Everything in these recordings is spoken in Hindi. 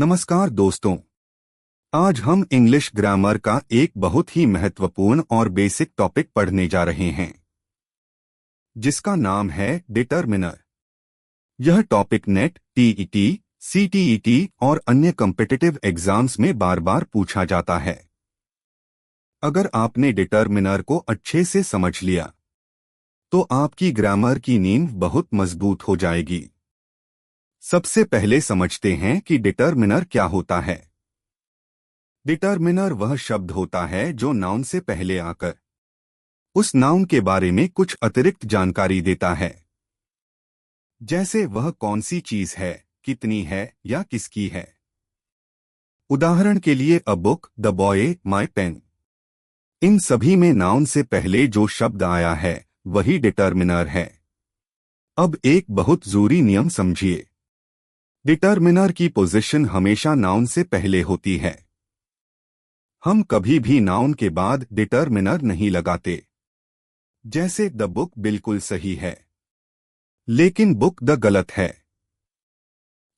नमस्कार दोस्तों। आज हम इंग्लिश ग्रामर का एक बहुत ही महत्वपूर्ण और बेसिक टॉपिक पढ़ने जा रहे हैं, जिसका नाम है डिटरमिनर। यह टॉपिक नेट, टीईटी, सीटीईटी और अन्य कॉम्पिटिटिव एग्जाम्स में बार बार पूछा जाता है। अगर आपने डिटरमिनर को अच्छे से समझ लिया तो आपकी ग्रामर की नींव बहुत मजबूत हो जाएगी। सबसे पहले समझते हैं कि डिटरमिनर क्या होता है। डिटरमिनर वह शब्द होता है जो नाउन से पहले आकर उस नाउन के बारे में कुछ अतिरिक्त जानकारी देता है, जैसे वह कौन सी चीज है, कितनी है या किसकी है। उदाहरण के लिए a book, the boy, my pen. इन सभी में नाउन से पहले जो शब्द आया है वही डिटरमिनर है। अब एक बहुत जरूरी नियम समझिए। डिटरमिनर की पोजीशन हमेशा नाउन से पहले होती है। हम कभी भी नाउन के बाद डिटरमिनर नहीं लगाते। जैसे द बुक बिल्कुल सही है, लेकिन बुक द गलत है।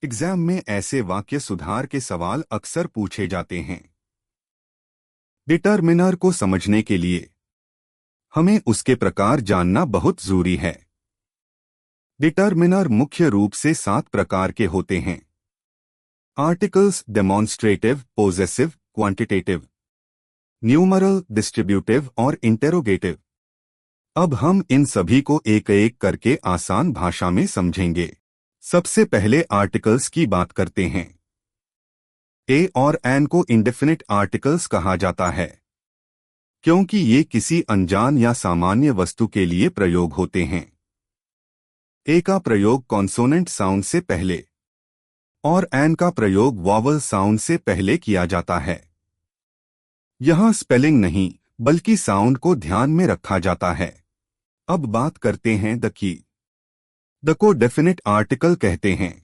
एग्जाम में ऐसे वाक्य सुधार के सवाल अक्सर पूछे जाते हैं। डिटरमिनर को समझने के लिए हमें उसके प्रकार जानना बहुत जरूरी है। डिटरमिनर मुख्य रूप से 7 प्रकार के होते हैं: articles, demonstrative, possessive, quantitative, numeral, distributive और इंटेरोगेटिव। अब हम इन सभी को एक एक करके आसान भाषा में समझेंगे। सबसे पहले आर्टिकल्स की बात करते हैं। ए और एन को इंडेफिनिट आर्टिकल्स कहा जाता है, क्योंकि ये किसी अनजान या सामान्य वस्तु के लिए प्रयोग होते हैं। ए का प्रयोग कॉन्सोनेंट साउंड से पहले और एन का प्रयोग वॉवल साउंड से पहले किया जाता है। यहां स्पेलिंग नहीं बल्कि साउंड को ध्यान में रखा जाता है। अब बात करते हैं द की। द को डेफिनिट आर्टिकल कहते हैं।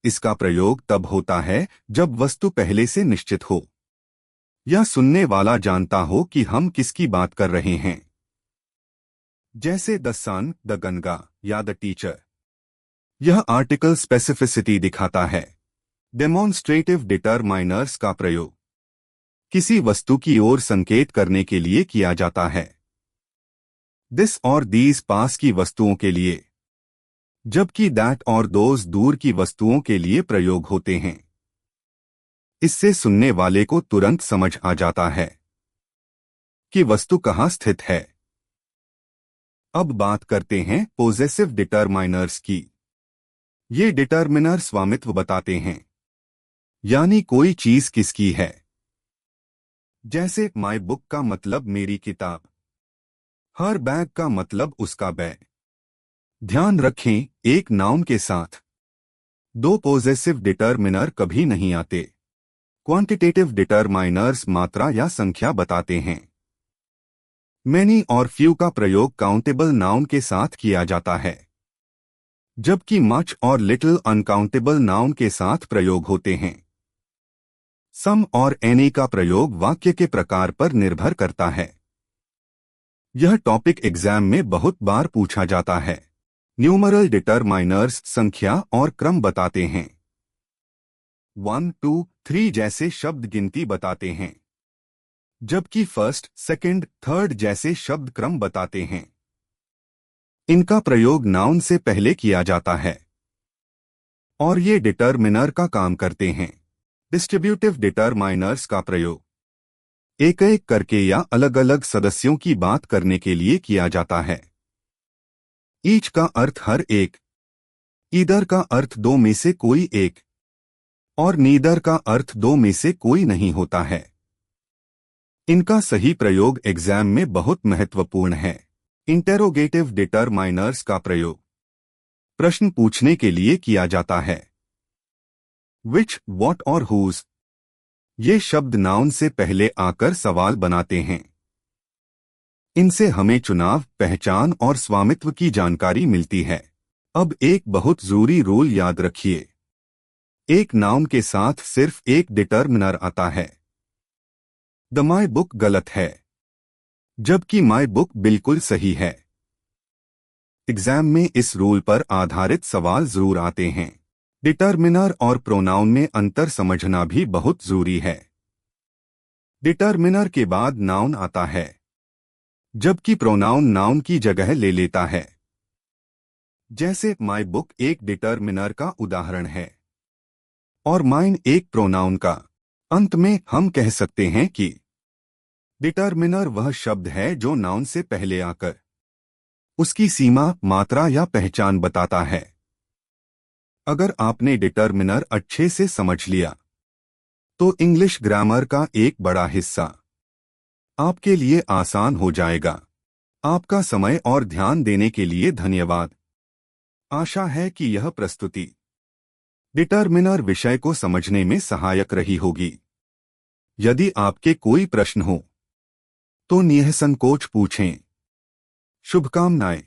इसका प्रयोग तब होता है जब वस्तु पहले से निश्चित हो या सुनने वाला जानता हो कि हम किसकी बात कर रहे हैं, जैसे द सन, द गंगा या द टीचर। यह आर्टिकल स्पेसिफिसिटी दिखाता है। डेमोन्स्ट्रेटिव डिटरमाइनर्स का प्रयोग किसी वस्तु की ओर संकेत करने के लिए किया जाता है। दिस और दीज पास की वस्तुओं के लिए, जबकि दैट और दोज दूर की वस्तुओं के लिए प्रयोग होते हैं। इससे सुनने वाले को तुरंत समझ आ जाता है कि वस्तु कहाँ स्थित है। अब बात करते हैं पोजेसिव डिटरमाइनर्स की। ये डिटरमिनर स्वामित्व बताते हैं, यानी कोई चीज किसकी है। जैसे माई बुक का मतलब मेरी किताब, हर बैग का मतलब उसका बैग। ध्यान रखें, एक नाउन के साथ 2 पोजेसिव डिटरमिनर कभी नहीं आते। क्वांटिटेटिव डिटरमाइनर्स मात्रा या संख्या बताते हैं। मैनी और फ्यू का प्रयोग काउंटेबल नाउन के साथ किया जाता है, जबकि मच और लिटिल अनकाउंटेबल नाउन के साथ प्रयोग होते हैं। सम और एनी का प्रयोग वाक्य के प्रकार पर निर्भर करता है। यह टॉपिक एग्जाम में बहुत बार पूछा जाता है। न्यूमरल डिटरमाइनर्स संख्या और क्रम बताते हैं। 1, 2, 3 जैसे शब्द गिनती बताते हैं, जबकि फर्स्ट, सेकंड, थर्ड जैसे शब्द क्रम बताते हैं। इनका प्रयोग नाउन से पहले किया जाता है और ये डिटरमिनर का काम करते हैं। डिस्ट्रीब्यूटिव डिटरमाइनर्स का प्रयोग एक एक करके या अलग अलग सदस्यों की बात करने के लिए किया जाता है। ईच का अर्थ हर एक, ईदर का अर्थ 2 में से कोई एक और नीदर का अर्थ 2 में से कोई नहीं होता है। इनका सही प्रयोग एग्जाम में बहुत महत्वपूर्ण है। इंटेरोगेटिव डिटरमाइनर्स का प्रयोग प्रश्न पूछने के लिए किया जाता है। विच, व्हाट और हुज ये शब्द नाउन से पहले आकर सवाल बनाते हैं। इनसे हमें चुनाव, पहचान और स्वामित्व की जानकारी मिलती है। अब एक बहुत जरूरी रूल याद रखिए। एक नाउन के साथ सिर्फ एक डिटरमिनर आता है। द माई बुक गलत है, जबकि माई बुक बिल्कुल सही है। एग्जाम में इस रूल पर आधारित सवाल जरूर आते हैं। डिटर्मिनर और प्रोनाउन में अंतर समझना भी बहुत जरूरी है। डिटर्मिनर के बाद नाउन आता है, जबकि प्रोनाउन नाउन की जगह ले लेता है। जैसे माई बुक एक डिटर्मिनर का उदाहरण है और माइन एक प्रोनाउन का। अंत में हम कह सकते हैं कि डिटर्मिनर वह शब्द है जो नाउन से पहले आकर उसकी सीमा, मात्रा या पहचान बताता है। अगर आपने डिटर्मिनर अच्छे से समझ लिया तो इंग्लिश ग्रामर का एक बड़ा हिस्सा आपके लिए आसान हो जाएगा। आपका समय और ध्यान देने के लिए धन्यवाद। आशा है कि यह प्रस्तुति डिटर्मिनर विषय को समझने में सहायक रही होगी। यदि आपके कोई प्रश्न हो तो निसंकोच पूछें। शुभकामनाएं।